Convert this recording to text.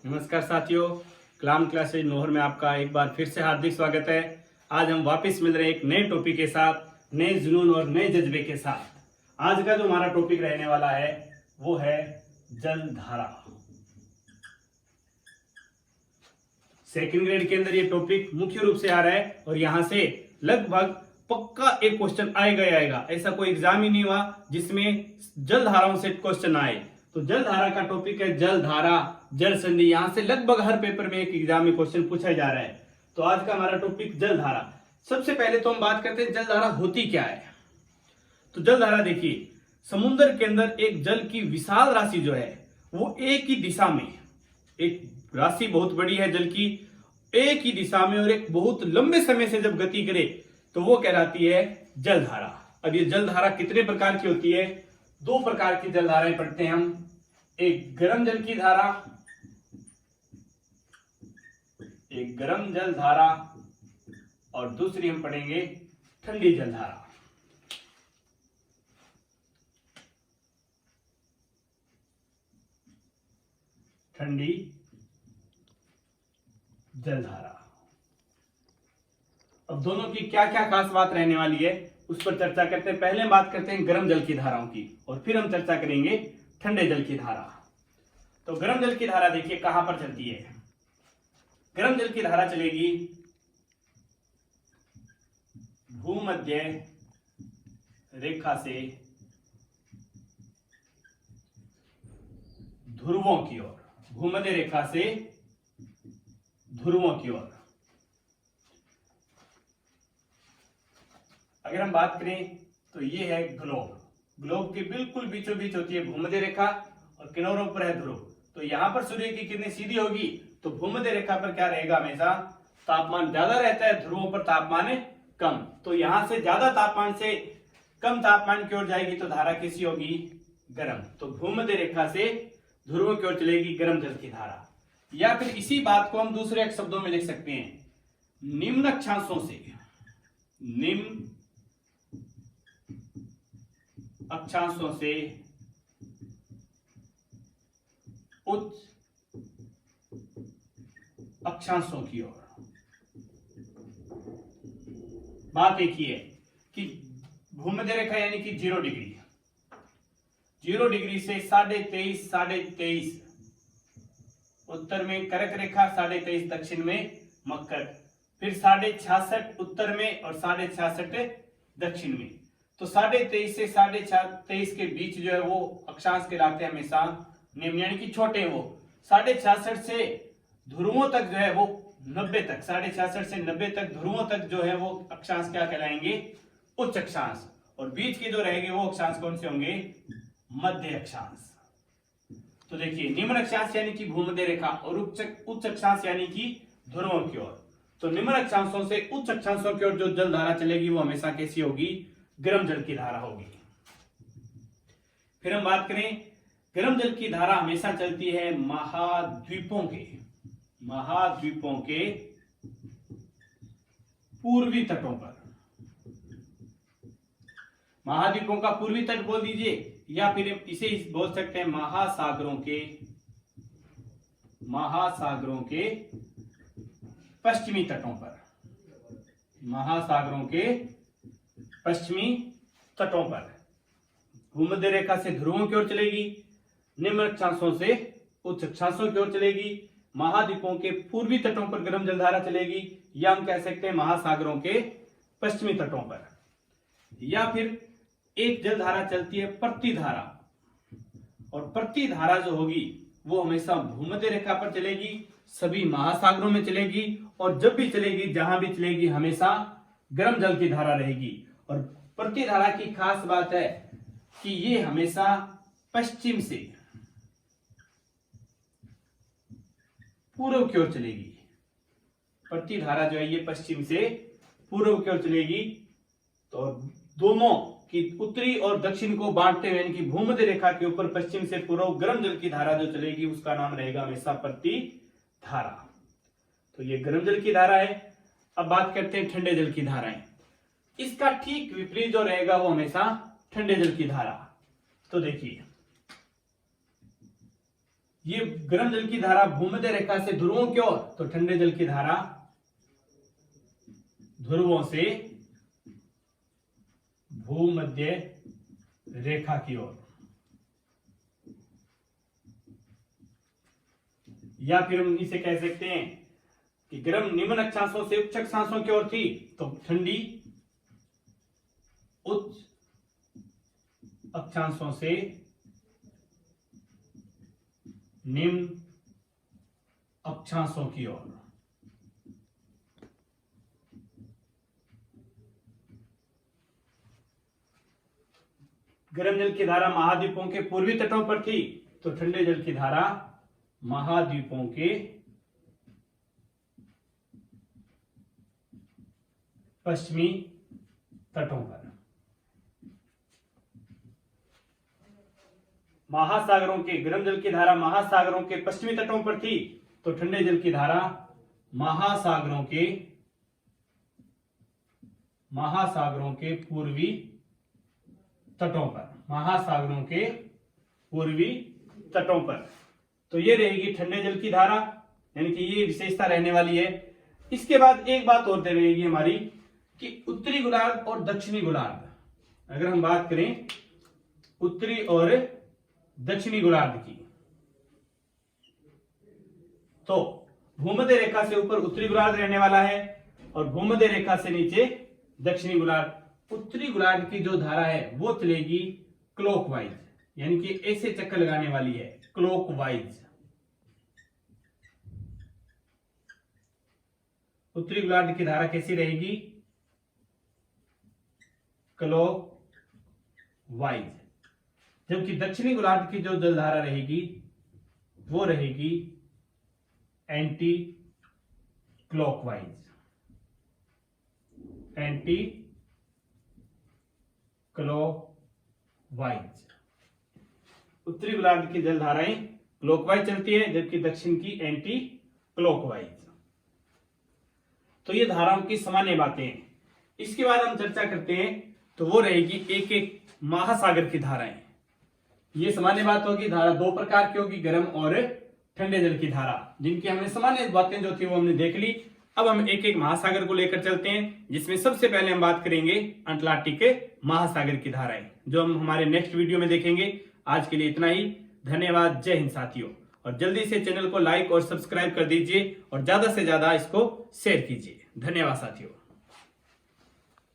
नमस्कार साथियों, कलाम क्लासेज नोहर में आपका एक बार फिर से हार्दिक स्वागत है। आज हम वापस मिल रहे हैं एक नए टॉपिक के साथ, नए जुनून और नए जज्बे के साथ। आज का जो हमारा टॉपिक रहने वाला है वो है जलधारा। सेकंड ग्रेड के अंदर ये टॉपिक मुख्य रूप से आ रहा है और यहाँ से लगभग पक्का एक क्वेश्चन आएगा ही आएगा। ऐसा कोई एग्जाम ही नहीं हुआ जिसमें जलधाराओं से क्वेश्चन आए। तो जलधारा का टॉपिक है जलधारा, जल संधि। यहां से लगभग हर पेपर में एक एग्जाम में क्वेश्चन पूछा जा रहा है। तो आज का हमारा टॉपिक जलधारा। सबसे पहले तो हम बात करते हैं जलधारा होती क्या है। तो जलधारा देखिए, समुद्र के अंदर एक जल की विशाल राशि जो है वो एक ही दिशा में, एक राशि बहुत बड़ी है जल की, एक ही दिशा में और एक बहुत लंबे समय से जब गति करे तो वो कहलाती है जलधारा। अब ये जलधारा कितने प्रकार की होती है? दो प्रकार की जलधाराएं पढ़ते हैं हम। एक गर्म जल की धारा, एक गर्म जल धारा, और दूसरी हम पढ़ेंगे ठंडी जल धारा। ठंडी जल धारा। अब दोनों की क्या क्या खास बात रहने वाली है उस पर चर्चा करते हैं। पहले बात करते हैं गर्म जल की धाराओं की और फिर हम चर्चा करेंगे ठंडे जल की धारा। तो गर्म जल की धारा देखिए कहां पर चलती है। गर्म जल की धारा चलेगी भूमध्य रेखा से ध्रुवों की ओर, भूमध्य रेखा से ध्रुवों की ओर। अगर हम बात करें तो ये है ग्लोब। ग्लोब के बिल्कुल बीचों बीच होती है भूमध्य रेखा और किनारों पर है ध्रुव। तो यहां पर सूर्य की किरणें सीधी होगी तो भूमध्य रेखा पर क्या रहेगा? हमेशा तापमान ज्यादा रहता है, ध्रुवों पर तापमान कम। तो यहां से ज्यादा तापमान से कम तापमान की ओर जाएगी तो धारा कैसी होगी? गर्म। तो भूमध्य रेखा से ध्रुवों की ओर चलेगी गर्म जल की धारा। या फिर इसी बात को हम दूसरे शब्दों में लिख सकते हैं, निम्न अक्षांशों से, निम्न अक्षांशों से उच्च अक्षांशों की ओर। बात एक ही है कि भूमध्य रेखा यानी कि 0 डिग्री, 0 डिग्री से 23.5 उत्तर में कर्क रेखा, 23.5 दक्षिण में मकर, फिर 66.5 उत्तर में और 66.5 दक्षिण में। तो 23.5 से 23.5 के बीच जो है वो अक्षांश कहलाते हैं हमेशा निम्न, यानी कि छोटे। वो 66.5 से ध्रुवों तक जो है वो 90 तक, 66.5 से 90 तक ध्रुवों तक जो है वो अक्षांश क्या कहलाएंगे? उच्च अक्षांश। और बीच के जो रहेंगे वो अक्षांश कौन से होंगे? मध्य अक्षांश। तो देखिए, निम्न अक्षांश यानी कि भूमध्य रेखा और उच्च अक्षांश यानी कि ध्रुवों की ओर। तो निम्न अक्षांशों से उच्च अक्षांशों की ओर जो जल धारा चलेगी वो हमेशा कैसी होगी? गर्म जल की धारा होगी। फिर हम बात करें, गर्म जल की धारा हमेशा चलती है महाद्वीपों के पूर्वी तटों पर। महाद्वीपों का पूर्वी तट बोल दीजिए या फिर इसे बोल सकते हैं महासागरों के पश्चिमी तटों पर। महासागरों के पश्चिमी तटों पर भूमध्य रेखा से ध्रुवों की ओर चलेगी, निम्न अक्षांशों से उच्च अक्षांशों की ओर चलेगी, महाद्वीपों के पूर्वी तटों पर गर्म जलधारा चलेगी, या हम कह सकते हैं महासागरों के पश्चिमी तटों पर। या फिर एक जलधारा चलती है प्रतिधारा, और प्रतिधारा जो होगी वो हमेशा भूमध्य रेखा पर चलेगी, सभी महासागरों में चलेगी, और जब भी चलेगी, जहां भी चलेगी, हमेशा गर्म जल की धारा रहेगी। और प्रतिधारा की खास बात है कि ये हमेशा पश्चिम से पूर्व की ओर चलेगी। प्रतिधारा जो है ये पश्चिम से पूर्व की ओर चलेगी। तो दोनों की उत्तरी और दक्षिण को बांटते हुए, यानी कि भूमध्य रेखा के ऊपर पश्चिम से पूर्व गर्म जल की धारा जो चलेगी उसका नाम रहेगा हमेशा प्रतिधारा। तो ये गर्म जल की धारा है। अब बात करते हैं ठंडे जल की धाराएं। इसका ठीक विपरीत जो रहेगा वो हमेशा ठंडे जल की धारा। तो देखिए, ये गर्म जल की धारा भूमध्य रेखा से ध्रुवों की ओर, तो ठंडे जल की धारा ध्रुवों से भूमध्य रेखा की ओर, या फिर हम इसे कह सकते हैं कि गर्म निम्न अक्षांशों से उच्च अक्षांशों की ओर थी, तो ठंडी उच्च अक्षांशों से निम्न अक्षांशों की ओर। गर्म जल की धारा महाद्वीपों के पूर्वी तटों पर थी, तो ठंडे जल की धारा महाद्वीपों के पश्चिमी तटों पर। महासागरों के गर्म जल की धारा महासागरों के पश्चिमी तटों पर थी, तो ठंडे जल की धारा महासागरों के पूर्वी तटों पर, महासागरों के पूर्वी तटों पर। तो ये रहेगी ठंडे जल की धारा, यानी कि ये विशेषता रहने वाली है। इसके बाद एक बात और रहेगी हमारी कि उत्तरी गोलार्ध और दक्षिणी गोलार्ध। अगर हम बात करें उत्तरी और दक्षिणी गोलार्ध की, तो भूमध्य रेखा से ऊपर उत्तरी गोलार्ध रहने वाला है और भूमध्य रेखा से नीचे दक्षिणी गोलार्ध। उत्तरी गोलार्ध की जो धारा है वो चलेगी क्लॉकवाइज, यानी कि ऐसे चक्कर लगाने वाली है, क्लॉकवाइज। उत्तरी गोलार्ध की धारा कैसी रहेगी? क्लॉकवाइज। जबकि दक्षिणी गोलार्ध की जो जलधारा रहेगी वो रहेगी एंटी क्लॉकवाइज, एंटी क्लॉकवाइज। उत्तरी गोलार्ध की जलधाराएं क्लॉकवाइज चलती है, जबकि दक्षिण की एंटी क्लॉकवाइज। तो ये धाराओं की सामान्य बातें हैं। इसके बाद हम चर्चा करते हैं, तो वो रहेगी एक एक महासागर की धाराएं। ये सामान्य बात होगी, धारा दो प्रकार की होगी, गर्म और ठंडे जल की धारा, जिनकी हमने सामान्य बातें जो थी वो हमने देख ली। अब हम एक एक महासागर को लेकर चलते हैं, जिसमें सबसे पहले हम बात करेंगे अटलांटिक महासागर की धाराएं, जो हम हमारे नेक्स्ट वीडियो में देखेंगे। आज के लिए इतना ही, धन्यवाद, जय हिंद साथियों। और जल्दी से चैनल को लाइक और सब्सक्राइब कर दीजिए और ज्यादा से ज्यादा इसको शेयर कीजिए। धन्यवाद साथियों।